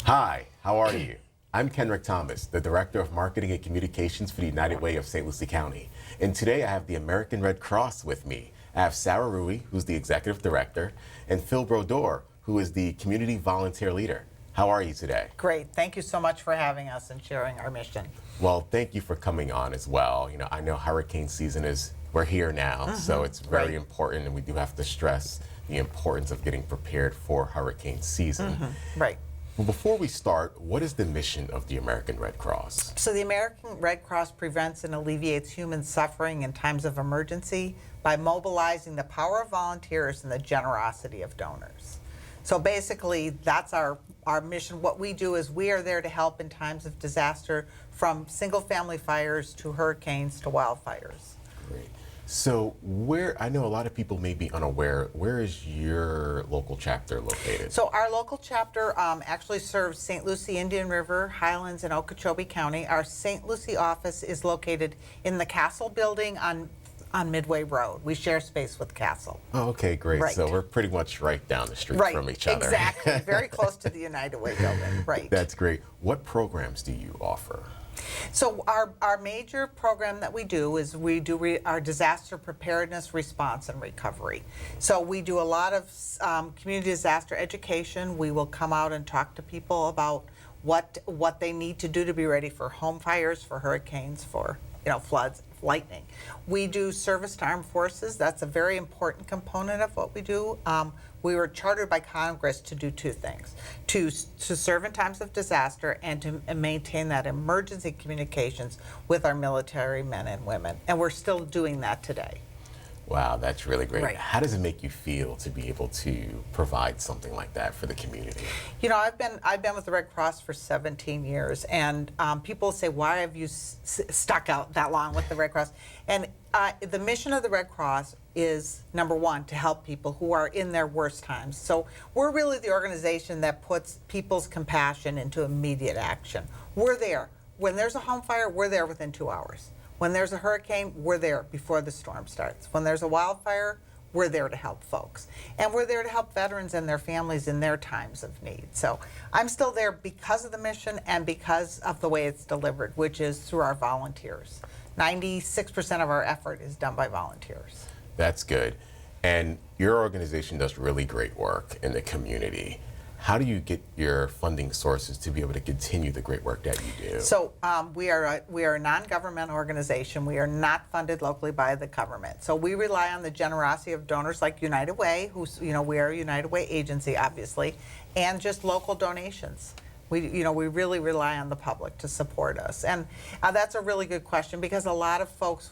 Hi, how are you? I'm Kenrick Thomas, the Director of Marketing and Communications for the United Way of St. Lucie County. And today I have the American Red Cross with me. I have Sarah Ruwe, who's the Executive Director, and Phill Brodeur, who is the Community Volunteer Leader. How are you today? Great. Thank you so much for having us and sharing our mission. Well, thank you for coming on as well. You know, I know hurricane season we're here now, so it's very important, and we do have to stress the importance of getting prepared for hurricane season. Right. Well, before we start, what is the mission of the American Red Cross? So the American Red Cross prevents and alleviates human suffering in times of emergency by mobilizing the power of volunteers and the generosity of donors. So basically, that's our mission. What we do is we are there to help in times of disaster, from single-family fires to hurricanes to wildfires. Great. So I know a lot of people may be unaware, where is your local chapter located? So our local chapter actually serves St. Lucie, Indian River, Highlands, and Okeechobee County. Our St. Lucie office is located in the Castle building on Midway Road. We share space with Castle. Oh, okay, great. Right. So we're pretty much right down the street from each other. Exactly. Very close to the United Way building. Right. That's great. What programs do you offer? So our major program that we do is we do our disaster preparedness, response, and recovery. So we do a lot of community disaster education. We will come out and talk to people about what they need to do to be ready for home fires, for hurricanes, for floods, lightning. We do service to armed forces. That's a very important component of what we do. We were chartered by Congress to do two things: to serve in times of disaster and to maintain that emergency communications with our military men and women. And we're still doing that today. Wow, that's really great. Right. How does it make you feel to be able to provide something like that for the community? You know, I've been with the Red Cross for 17 years, and people say, "Why have you stuck out that long with the Red Cross?" And the mission of the Red Cross is, number one, to help people who are in their worst times. So we're really the organization that puts people's compassion into immediate action. We're there. When there's a home fire, we're there within 2 hours. When there's a hurricane, we're there before the storm starts. When there's a wildfire, we're there to help folks. And we're there to help veterans and their families in their times of need. So I'm still there because of the mission and because of the way it's delivered, which is through our volunteers. 96% of our effort is done by volunteers. That's good. And your organization does really great work in the community. How do you get your funding sources to be able to continue the great work that you do? So we are a non-government organization. We are not funded locally by the government. So we rely on the generosity of donors like United Way, we are a United Way agency, obviously, and just local donations. We really rely on the public to support us. And that's a really good question, because a lot of folks,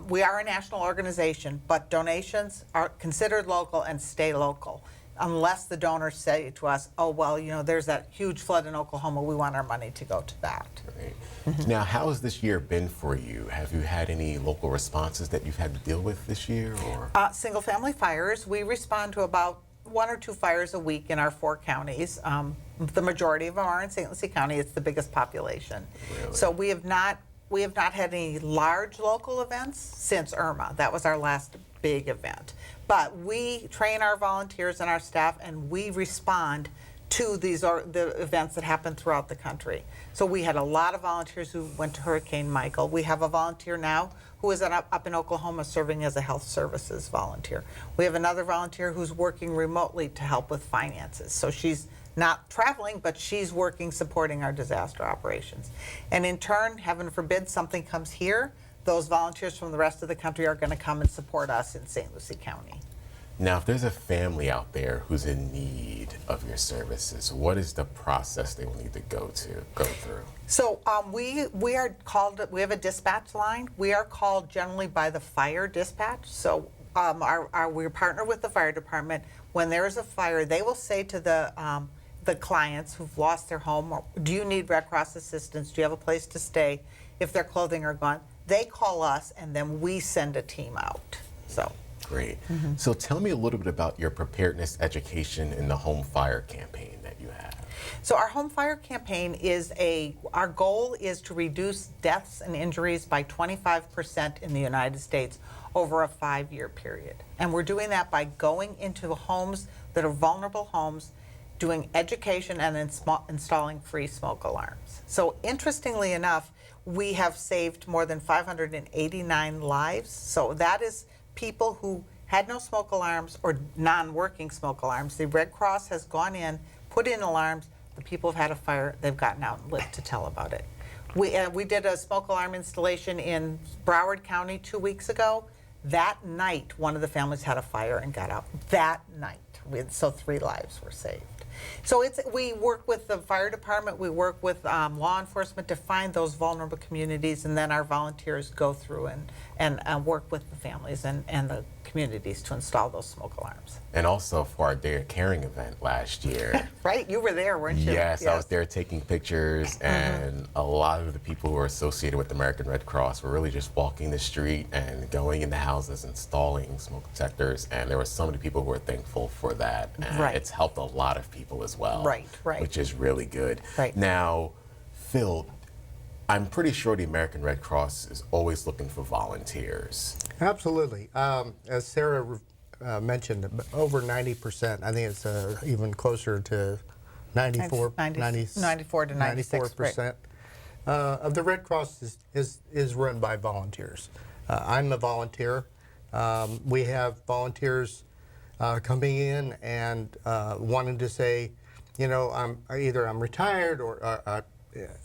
we are a national organization, but donations are considered local and stay local, unless the donors say to us, "Oh, well, there's that huge flood in Oklahoma. We want our money to go to that." Right. Now, how has this year been for you? Have you had any local responses that you've had to deal with this year? Or single-family fires. We respond to about 1 or 2 fires a week in our 4 counties. The majority of them are in St. Lucie County. It's the biggest population. Really? So we have not had any large local events since Irma. That was our last big event. But we train our volunteers and our staff, and we respond to the events that happen throughout the country. So we had a lot of volunteers who went to Hurricane Michael. We have a volunteer now who is up in Oklahoma serving as a health services volunteer. We have another volunteer who's working remotely to help with finances. So she's not traveling, but she's working supporting our disaster operations. And in turn, heaven forbid something comes here, those volunteers from the rest of the country are going to come and support us in St. Lucie County. Now, if there's a family out there who's in need of your services, what is the process they will need to go through? So we have a dispatch line. We are called generally by the fire dispatch. So we're partnered with the fire department. When there is a fire, they will say to the clients who've lost their home, "Do you need Red Cross assistance? Do you have a place to stay?" If their clothing are gone, they call us, and then we send a team out. So. Great. So tell me a little bit about your preparedness education in the home fire campaign that you have. So our home fire campaign our goal is to reduce deaths and injuries by 25% in the United States over a 5-year period. And we're doing that by going into homes that are vulnerable homes, doing education and installing free smoke alarms. So interestingly enough, we have saved more than 589 lives. So that is people who had no smoke alarms or non-working smoke alarms. The Red Cross has gone in, put in alarms. The people have had a fire. They've gotten out and lived to tell about it. We did a smoke alarm installation in Broward County 2 weeks ago. That night, one of the families had a fire and got out. That night. So 3 lives were saved. So we work with the fire department, we work with law enforcement to find those vulnerable communities, and then our volunteers go through and work with the families and the communities to install those smoke alarms. And also for our Day of Caring event last year. Right, you were there, weren't you? Yes, I was there taking pictures, and a lot of the people who are associated with the American Red Cross were really just walking the street and going in the houses, installing smoke detectors, and there were so many people who were thankful for that. And Right. it's helped a lot of people as well. Right, right. Which is really good. Right. Now, Phill, I'm pretty sure the American Red Cross is always looking for volunteers. Absolutely. As Sarah mentioned, over 90%, I think it's even closer to 94, 94 to 96, 94% of the Red Cross is run by volunteers. I'm a volunteer. We have volunteers coming in and wanting to say, you know, I'm retired or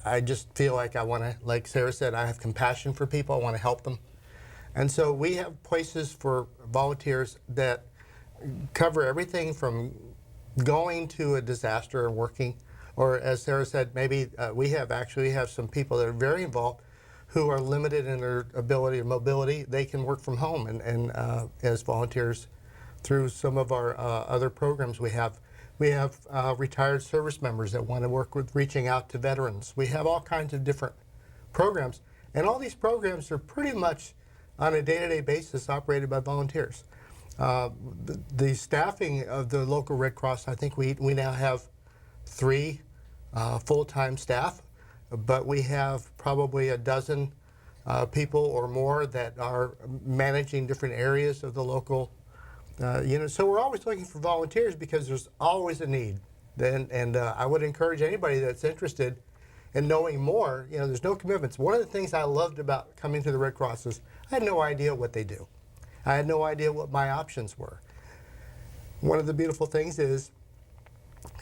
I just feel like I want to, like Sarah said, I have compassion for people. I want to help them. And so we have places for volunteers that cover everything from going to a disaster and working, or as Sarah said, maybe we actually have some people that are very involved who are limited in their ability or mobility. They can work from home and as volunteers through some of our other programs we have. We have retired service members that want to work with reaching out to veterans. We have all kinds of different programs, and all these programs are pretty much on a day-to-day basis operated by volunteers. The staffing of the local Red Cross, I think we now have 3 full-time staff, but we have probably a dozen people or more that are managing different areas of the local so we're always looking for volunteers because there's always a need. And I would encourage anybody that's interested in knowing more, there's no commitments. One of the things I loved about coming to the Red Cross is I had no idea what they do. I had no idea what my options were. One of the beautiful things is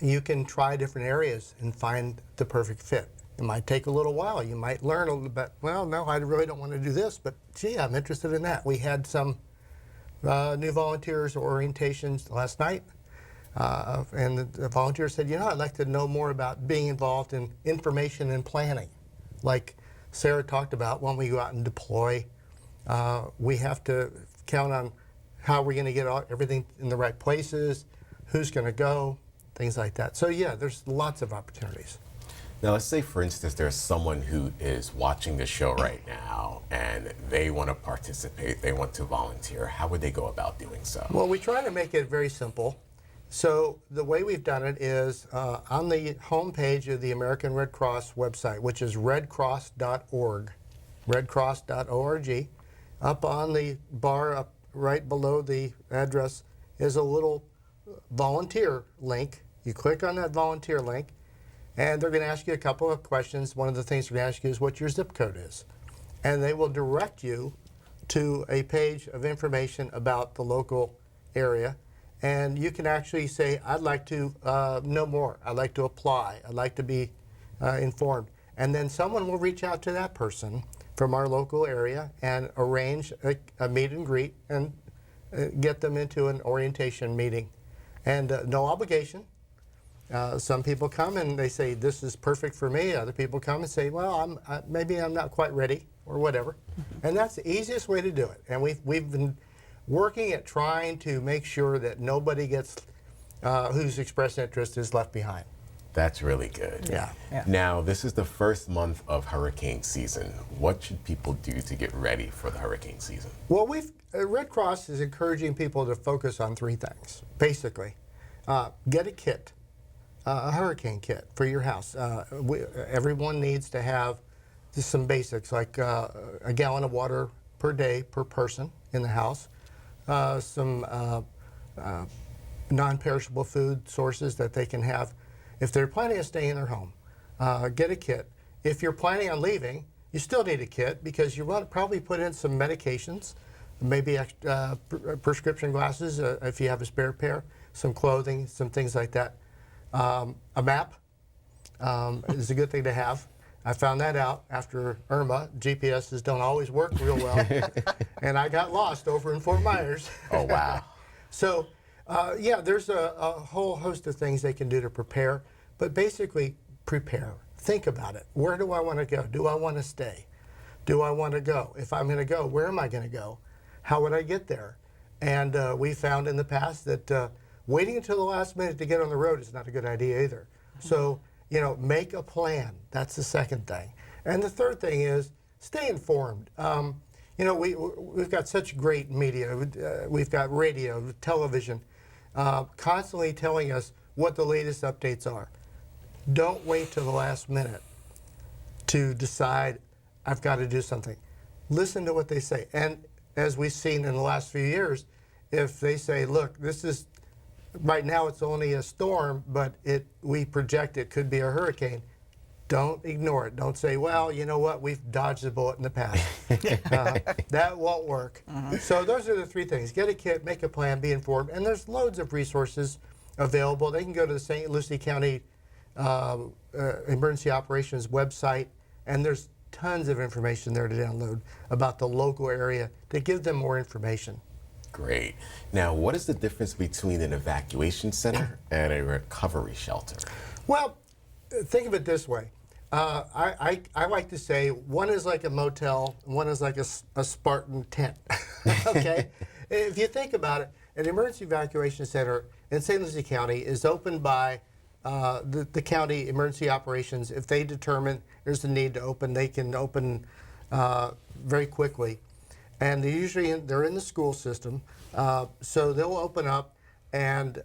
you can try different areas and find the perfect fit. It might take a little while. You might learn a little bit, well, no, I really don't want to do this, but gee, I'm interested in that. We had some new volunteers orientations last night, and the volunteers said, I'd like to know more about being involved in information and planning. Like Sarah talked about, when we go out and deploy, we have to count on how we're going to get everything in the right places, who's going to go, things like that. So yeah, there's lots of opportunities. Now, let's say, for instance, there's someone who is watching the show right now and they want to participate, they want to volunteer. How would they go about doing so? Well, we try to make it very simple. So the way we've done it is on the homepage of the American Red Cross website, which is redcross.org, redcross.org. Up on the bar, up right below the address, is a little volunteer link. You click on that volunteer link, and they're going to ask you a couple of questions. One of the things they're going to ask you is what your zip code is. And they will direct you to a page of information about the local area. And you can actually say, I'd like to know more. I'd like to apply. I'd like to be informed. And then someone will reach out to that person from our local area and arrange a meet and greet and get them into an orientation meeting. And no obligation. Some people come and they say, this is perfect for me. Other people come and say, well, maybe I'm not quite ready or whatever. And that's the easiest way to do it. And we've been working at trying to make sure that nobody gets who's expressed interest is left behind. That's really good. Yeah. Now, this is the first month of hurricane season. What should people do to get ready for the hurricane season? Well, Red Cross is encouraging people to focus on 3 things, basically. Get a kit. A hurricane kit for your house. Everyone needs to have just some basics, like a gallon of water per day per person in the house, some non-perishable food sources that they can have. If they're planning on staying in their home, get a kit. If you're planning on leaving, you still need a kit because you want to probably put in some medications, maybe prescription glasses if you have a spare pair, some clothing, some things like that. A map is a good thing to have. I found that out after Irma. GPSs don't always work real well, and I got lost over in Fort Myers. Oh, wow. So, yeah, there's a whole host of things they can do to prepare, but basically prepare. Think about it. Where do I want to go? Do I want to stay? Do I want to go? If I'm going to go, where am I going to go? How would I get there? And we found in the past that waiting until the last minute to get on the road is not a good idea either. So, you know, make a plan. That's the second thing. And the third thing is stay informed. You know, we've got such great media. We've got radio, television, constantly telling us what the latest updates are. Don't wait till the last minute to decide, I've got to do something. Listen to what they say. And as we've seen in the last few years, if they say, look, this is, right now it's only a storm, but we project it could be a hurricane, don't ignore it. Don't say, well, you know what, we've dodged a bullet in the past. That won't work. So those are the three things. Get a kit, make a plan, be informed. And there's loads of resources available. They can go to the St. Lucie County Emergency Operations website, and there's tons of information there to download about the local area to give them more information. Great. Now, what is the difference between an evacuation center and a recovery shelter? Well, think of it this way. I like to say one is like a motel, and one is like a Spartan tent. Okay? If you think about it, an emergency evacuation center in St. Lucie County is opened by the county emergency operations. If they determine there's a need to open, they can open very quickly. And they're in the school system, so they'll open up, and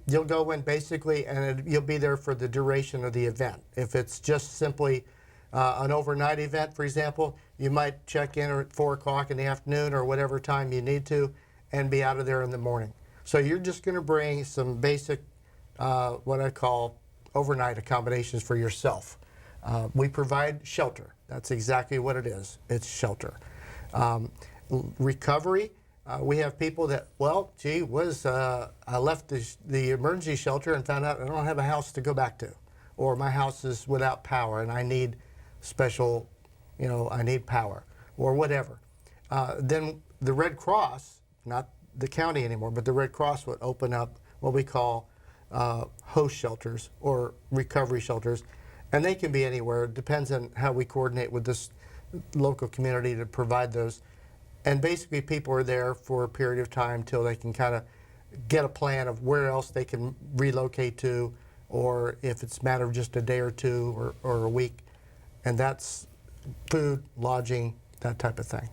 you'll go in basically, and you'll be there for the duration of the event. If it's just simply an overnight event, for example, you might check in at 4 o'clock in the afternoon or whatever time you need to, and be out of there in the morning. So you're just going to bring some basic, what I call overnight accommodations for yourself. We provide shelter. That's exactly what it is. It's shelter. Recovery, we have people that, well, gee whiz, I left the emergency shelter and found out I don't have a house to go back to, or my house is without power and I need special, you know, I need power, or whatever. Then the Red Cross, not the county anymore, but the Red Cross would open up what we call host shelters or recovery shelters, and they can be anywhere. It depends on how we coordinate with this local community to provide those. And basically people are there for a period of time till they can kind of get a plan of where else they can relocate to, or if it's a matter of just a day or two or a week. And that's food, lodging, that type of thing.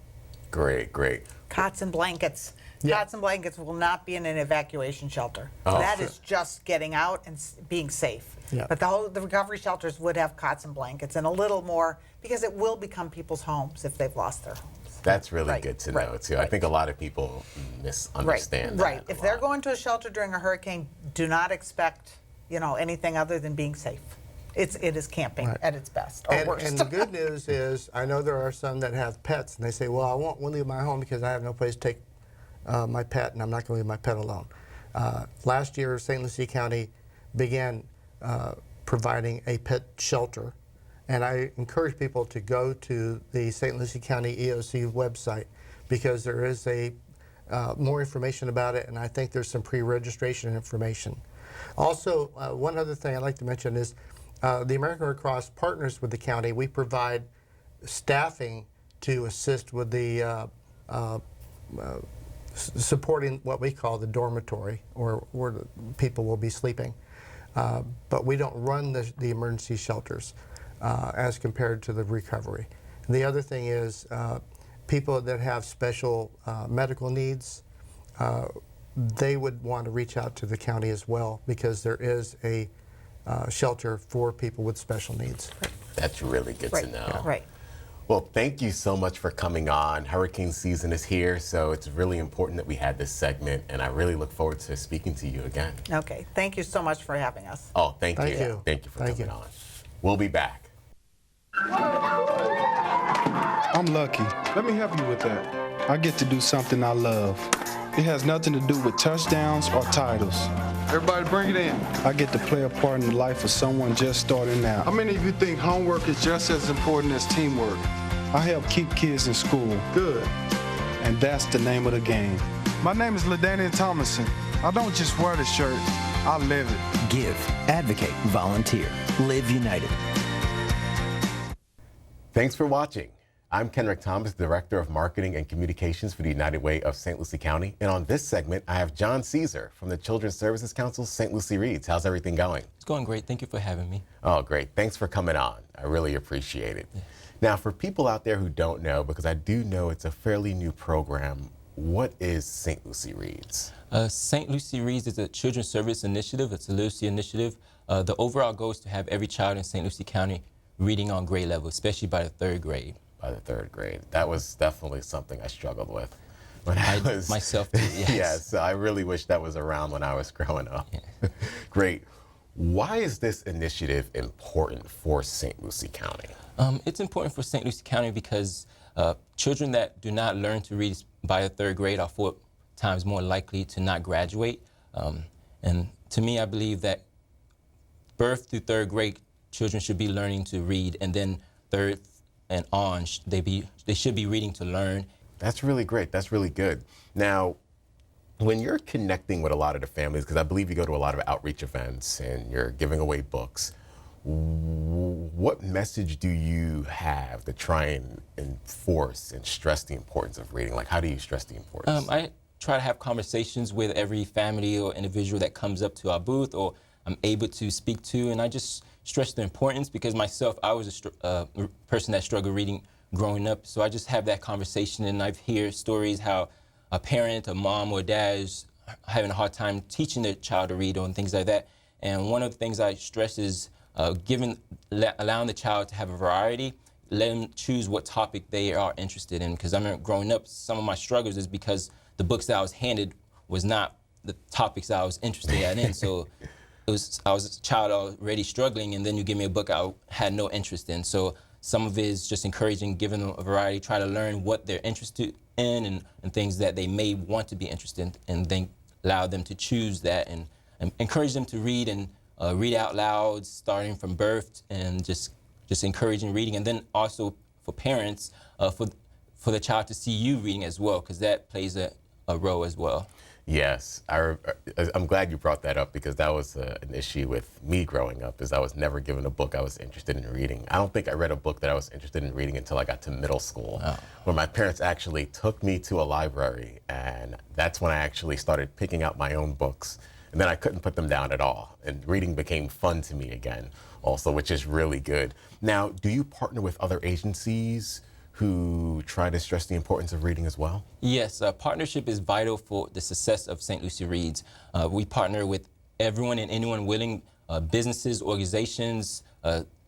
Great, great. Cots and blankets. Yeah. Cots and blankets will not be in an evacuation shelter. Oh. That is just getting out and being safe. Yeah. But the recovery shelters would have cots and blankets and a little more, because it will become people's homes if they've lost their homes. That's really Right, good to right, know, too. I right. think a lot of people misunderstand that. Right. a If they're lot. going to a shelter during a hurricane, do not expect, you know, anything other than being safe. It is camping Right. at its best, or worst. And the good news is, I know there are some that have pets, and they say, well, I won't leave my home because I have no place to take my pet, and I'm not going to leave my pet alone. Last year, St. Lucie County began providing a pet shelter, and I encourage people to go to the St. Lucie County EOC website, because there is more information about it, and I think there's some pre-registration information. Also, one other thing I'd like to mention is the American Red Cross partners with the county. We provide staffing to assist with the supporting what we call the dormitory, or where the people will be sleeping. But we don't run the emergency shelters as compared to the recovery. And the other thing is people that have special medical needs, they would want to reach out to the county as well, because there is a shelter for people with special needs. That's really good to know. Right. Well, thank you so much for coming on. Hurricane season is here, so it's really important that we had this segment, and I really look forward to speaking to you again. Okay, thank you so much for having us. Oh, thank Thank you. you. Thank you for Thank coming you. on. We'll be back. I'm lucky. Let me help you with that. I get to do something I love. It has nothing to do with touchdowns or titles. Everybody bring it in. I get to play a part in the life of someone just starting out. How many of you think homework is just as important as teamwork? I help keep kids in school, Good. and that's the name of the game. My name is LaDainian Thomason. I don't just wear the shirt, I live it. Give, advocate, volunteer. Live United. Thanks for watching. I'm Kenrick Thomas, Director of Marketing and Communications for the United Way of St. Lucie County. And on this segment, I have John Cesar from the Children's Services Council, St. Lucie Reads. How's everything going? It's going great. Thank you for having me. Oh, great. Thanks for coming on. I really appreciate it. Now, for people out there who don't know, because I do know it's a fairly new program, what is St. Lucie Reads? St. Lucie Reads is a children's service initiative. It's a literacy initiative. The overall goal is to have every child in St. Lucie County reading on grade level, especially by the 3rd grade. By the 3rd grade. That was definitely something I struggled with when I was myself too, yes. Yes, I really wish that was around when I was growing up. Yeah. Great. Why is this initiative important for St. Lucie County? It's important for St. Lucie County because children that do not learn to read by the 3rd grade are 4 times more likely to not graduate. And to me, I believe that birth through 3rd grade, children should be learning to read, and then 3rd and on, they should be reading to learn. That's really great. That's really good. Now, when you're connecting with a lot of the families, because I believe you go to a lot of outreach events and you're giving away books, what message do you have to try and enforce and stress the importance of reading? Like, how do you stress the importance? I try to have conversations with every family or individual that comes up to our booth or I'm able to speak to, and I just stress the importance because myself, I was a person that struggled reading growing up, so I just have that conversation, and I've heard stories how a parent, a mom or dad is having a hard time teaching their child to read and things like that. And one of the things I stress is allowing the child to have a variety, let them choose what topic they are interested in. Because I remember growing up, some of my struggles is because the books that I was handed was not the topics that I was interested in. So I was a child already struggling, and then you give me a book I had no interest in. So some of it is just encouraging, giving them a variety, try to learn what they're interested in and things that they may want to be interested in, and then allow them to choose that and encourage them to read and read out loud, starting from birth, and just encouraging reading. And then also for parents, for the child to see you reading as well, because that plays a role as well. Yes, I'm glad you brought that up because that was an issue with me growing up, is I was never given a book I was interested in reading. I don't think I read a book that I was interested in reading until I got to middle school, where my parents actually took me to a library, and that's when I actually started picking out my own books, and then I couldn't put them down at all, and reading became fun to me again also, which is really good. Now, do you partner with other agencies who try to stress the importance of reading as well? Yes, partnership is vital for the success of St. Lucie Reads. We partner with everyone and anyone willing, businesses, organizations.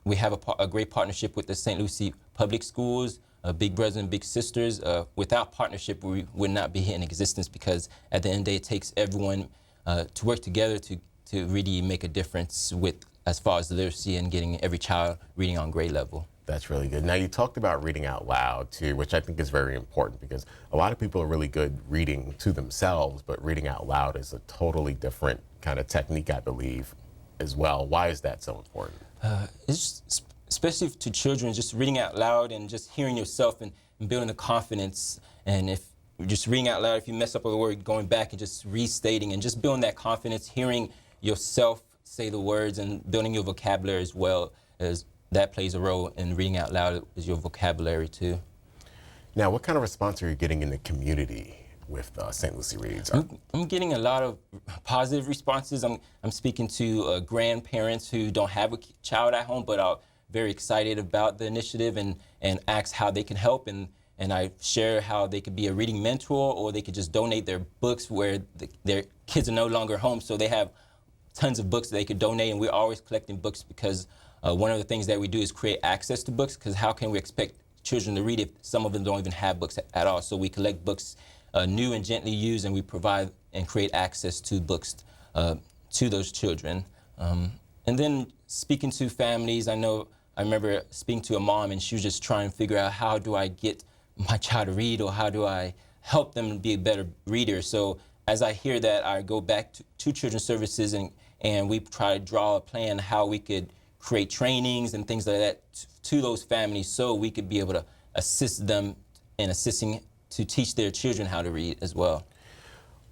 We have a great partnership with the St. Lucie Public Schools, Big Brothers and Big Sisters. Without partnership, we would not be in existence because at the end of the day, it takes everyone to work together to really make a difference with as far as literacy and getting every child reading on grade level. That's really good. Now, you talked about reading out loud, too, which I think is very important because a lot of people are really good reading to themselves, but reading out loud is a totally different kind of technique, I believe, as well. Why is that so important? It's just, especially to children, just reading out loud and just hearing yourself and building the confidence. And if you're just reading out loud, if you mess up a word, going back and just restating and just building that confidence, hearing yourself say the words and building your vocabulary as well, as that plays a role in reading out loud is your vocabulary too. Now, what kind of response are you getting in the community with St. Lucie Reads? I'm getting a lot of positive responses. I'm speaking to grandparents who don't have a child at home but are very excited about the initiative and ask how they can help, and I share how they could be a reading mentor or they could just donate their books where their kids are no longer home, so they have tons of books that they could donate, and we're always collecting books because one of the things that we do is create access to books, because how can we expect children to read if some of them don't even have books at all. So we collect books new and gently used, and we provide and create access to books to those children. And then speaking to families, I remember speaking to a mom, and she was just trying to figure out, how do I get my child to read, or how do I help them be a better reader? So as I hear that, I go back to Children's Services, and we try to draw a plan how we could create trainings and things like that to those families, so we could be able to assist them in assisting to teach their children how to read as well.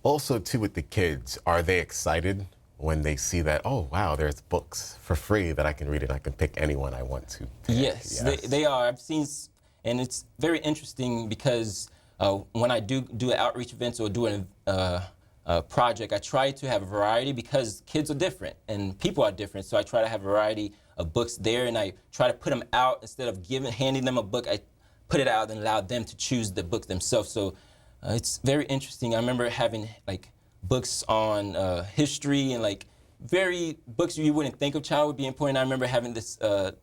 Also, too, with the kids, are they excited when they see that, oh, wow, there's books for free that I can read and I can pick anyone I want to pick? Yes. They are. I've seen, and it's very interesting because when I do outreach events or do a project, I try to have a variety because kids are different and people are different. So I try to have a variety of books there, and I try to put them out instead of handing them a book. I put it out and allow them to choose the book themselves. So it's very interesting. I remember having like books on history and like books you wouldn't think a child would be important. I remember having this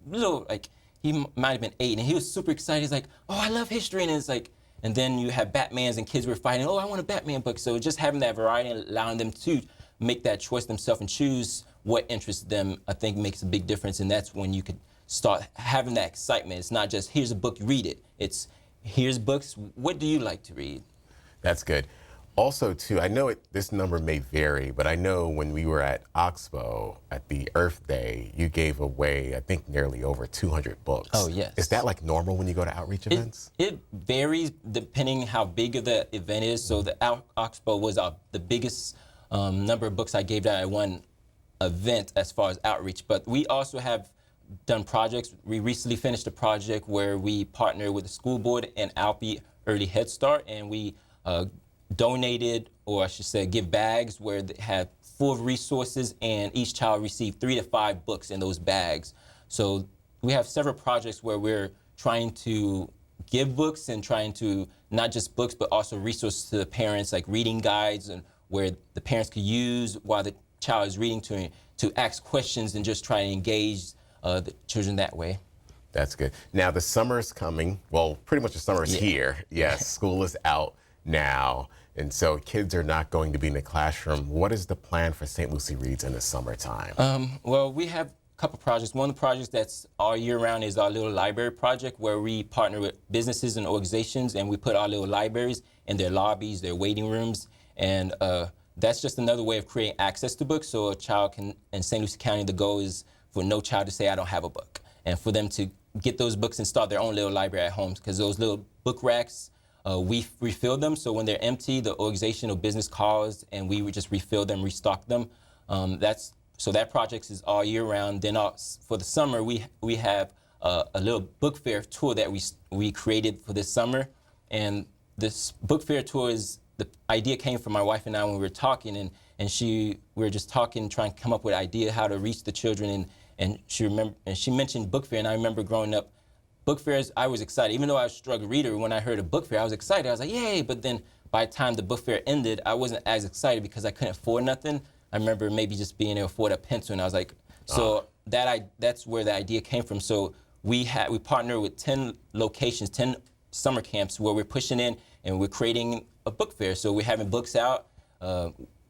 little, like, he might have been 8, and he was super excited. He's like, oh, I love history. And it's like, and then you have Batmans, and kids were fighting, oh, I want a Batman book. So just having that variety and allowing them to make that choice themselves and choose what interests them, I think makes a big difference. And that's when you could start having that excitement. It's not just, here's a book, read it. It's, here's books, what do you like to read? That's good. Also, too, I know this number may vary, but I know when we were at Oxbow at the Earth Day, you gave away, I think, nearly over 200 books. Oh, yes. Is that like normal when you go to outreach events? It varies depending how big of the event is. So the Oxbow was the biggest number of books I gave out at one event as far as outreach. But we also have done projects. We recently finished a project where we partnered with the school board and Alpi Early Head Start, and we donated, or I should say give bags where they had full of resources, and each child received 3 to 5 books in those bags. So we have several projects where we're trying to give books and trying to not just books but also resources to the parents, like reading guides, and where the parents could use while the child is reading to ask questions and just try to engage the children that way. That's good. Now the summer's coming. Well, pretty much the summer is here. Yes, school is out now, and so kids are not going to be in the classroom. What is the plan for St. Lucie Reads in the summertime? Well, we have a couple projects. One of the projects that's all year round is our little library project, where we partner with businesses and organizations, and we put our little libraries in their lobbies, their waiting rooms, and that's just another way of creating access to books, so a child can, in St. Lucie County, the goal is for no child to say, I don't have a book, and for them to get those books and start their own little library at home, because those little book racks, we refill them, so when they're empty, the organization or business calls, and we would just refill them, restock them. So that project is all year round. Then for the summer, we have a little book fair tour that we created for this summer, and this book fair tour the idea came from my wife and I when we were talking, and we were just talking, trying to come up with an idea how to reach the children, and she mentioned book fair, and I remember growing up, book fairs, I was excited. Even though I was a struggle reader, when I heard a book fair, I was excited. I was like, yay! But then by the time the book fair ended, I wasn't as excited because I couldn't afford nothing. I remember maybe just being able to afford a pencil, and I was like, so that's where the idea came from. So we partner with 10 locations, 10 summer camps where we're pushing in and we're creating a book fair. So we're having books out,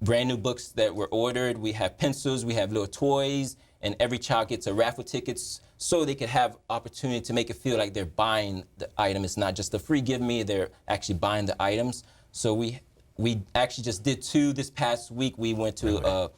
brand new books that were ordered. We have pencils, we have little toys, and every child gets a raffle tickets so they can have opportunity to make it feel like they're buying the item. It's not just a free give me, they're actually buying the items. So we actually just did 2 this past week. We went to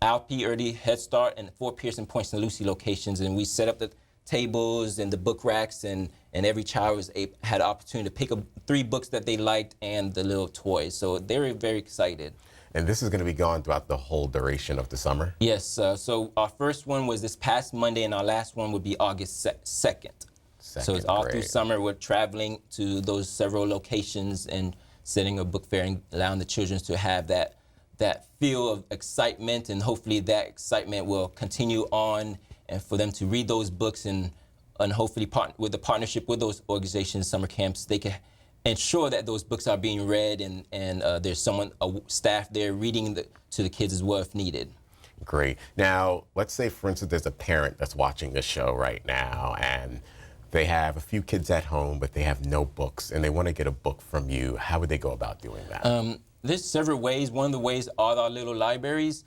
Alpi Early Head Start and 4 Pearson Points and Lucie locations, and we set up the tables and the book racks, and every child had an opportunity to pick up 3 books that they liked and the little toys. So they were very excited. And this is going to be going throughout the whole duration of the summer? Yes, so our first one was this past Monday, and our last one would be August 2nd. So it's all through summer. We're traveling to those several locations and setting a book fair and allowing the children to have that feel of excitement, and hopefully that excitement will continue on, and for them to read those books, and hopefully with the partnership with those organizations, summer camps, they can ensure that those books are being read, and there's a staff there reading to the kids as well if needed. Great. Now, let's say, for instance, there's a parent that's watching this show right now, and they have a few kids at home, but they have no books, and they want to get a book from you, how would they go about doing that? There's several ways. One of the ways are our little libraries.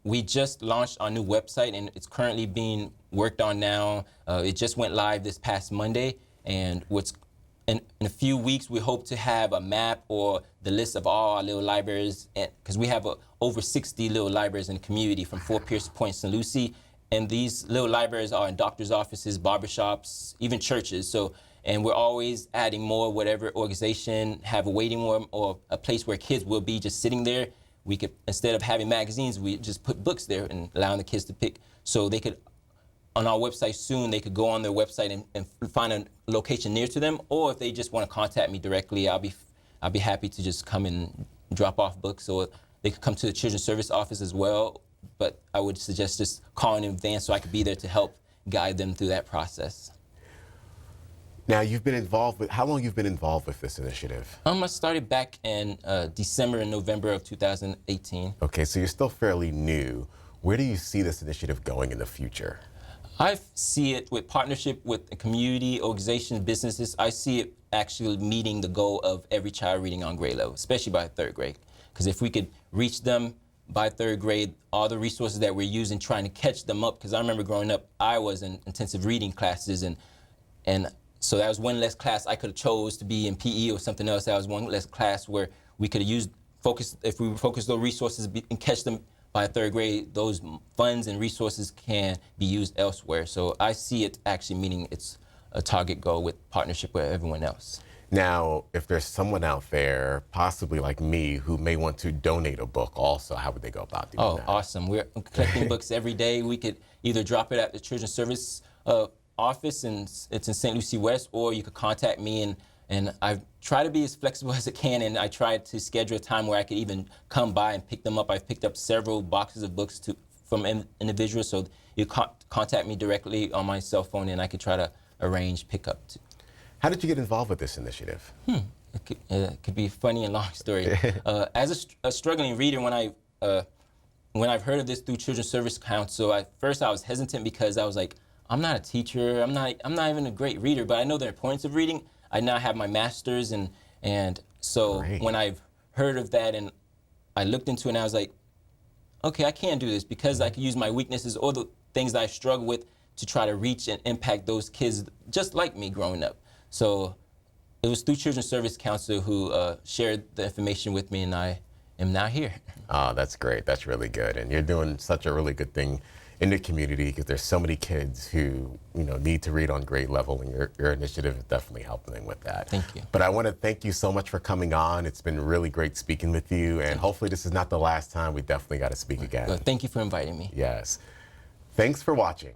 We just launched our new website, and it's currently being worked on now. It just went live this past Monday, and in a few weeks, we hope to have a map or the list of all our little libraries, because we have over 60 little libraries in the community from Fort Pierce to Point St. Lucie, and these little libraries are in doctors' offices, barbershops, even churches. So, and we're always adding more. Whatever organization have a waiting room or a place where kids will be just sitting there, we could, instead of having magazines, we just put books there and allowing the kids to pick. So they could, on our website soon, they could go on their website and find a location near to them, or if they just want to contact me directly, I'll be happy to just come and drop off books, or they could come to the Children's Service Office as well. But I would suggest just calling in advance so I could be there to help guide them through that process. Now, you've been involved with, how long you've been involved with this initiative? I started back in December and November of 2018. Okay, so you're still fairly new. Where do you see this initiative going in the future? I see it with partnership with the community, organizations, businesses. I see it actually meeting the goal of every child reading on grade level, especially by third grade. Because if we could reach them by third grade, all the resources that we're using trying to catch them up, because I remember growing up, I was in intensive reading classes, and so that was one less class I could have chose to be in PE or something else. That was one less class where we could have used, if we focused those resources and catch them by third grade, those funds and resources can be used elsewhere. So I see it actually meeting its a target goal with partnership with everyone else. Now, if there's someone out there, possibly like me, who may want to donate a book also, how would they go about doing that? Oh, awesome. We're collecting books every day. We could either drop it at the Children's Service office, and it's in St. Lucie West, or you could contact me, and I try to be as flexible as I can, and I try to schedule a time where I could even come by and pick them up. I've picked up several boxes of books from individuals, so you contact me directly on my cell phone, and I could try to arrange pickup. How did you get involved with this initiative? It could be a funny and long story. As a struggling reader, when I've heard of this through Children's Service Council, at first I was hesitant because I was like, I'm not a teacher, I'm not even a great reader, but I know the importance of reading. I now have my master's, and so Great. When I've heard of that and I looked into it, and I was like, okay, I can do this because I can use my weaknesses or the things that I struggle with to try to reach and impact those kids just like me growing up. So it was through Children's Service Council who shared the information with me, and I am now here. Oh, that's great. That's really good. And you're doing such a really good thing in the community, because there's so many kids who need to read on grade level, and your initiative is definitely helping them with that. Thank you. But I want to thank you so much for coming on. It's been really great speaking with you, and hopefully this is not the last time. We definitely got to speak again. Thank you for inviting me. Yes. Thanks for watching.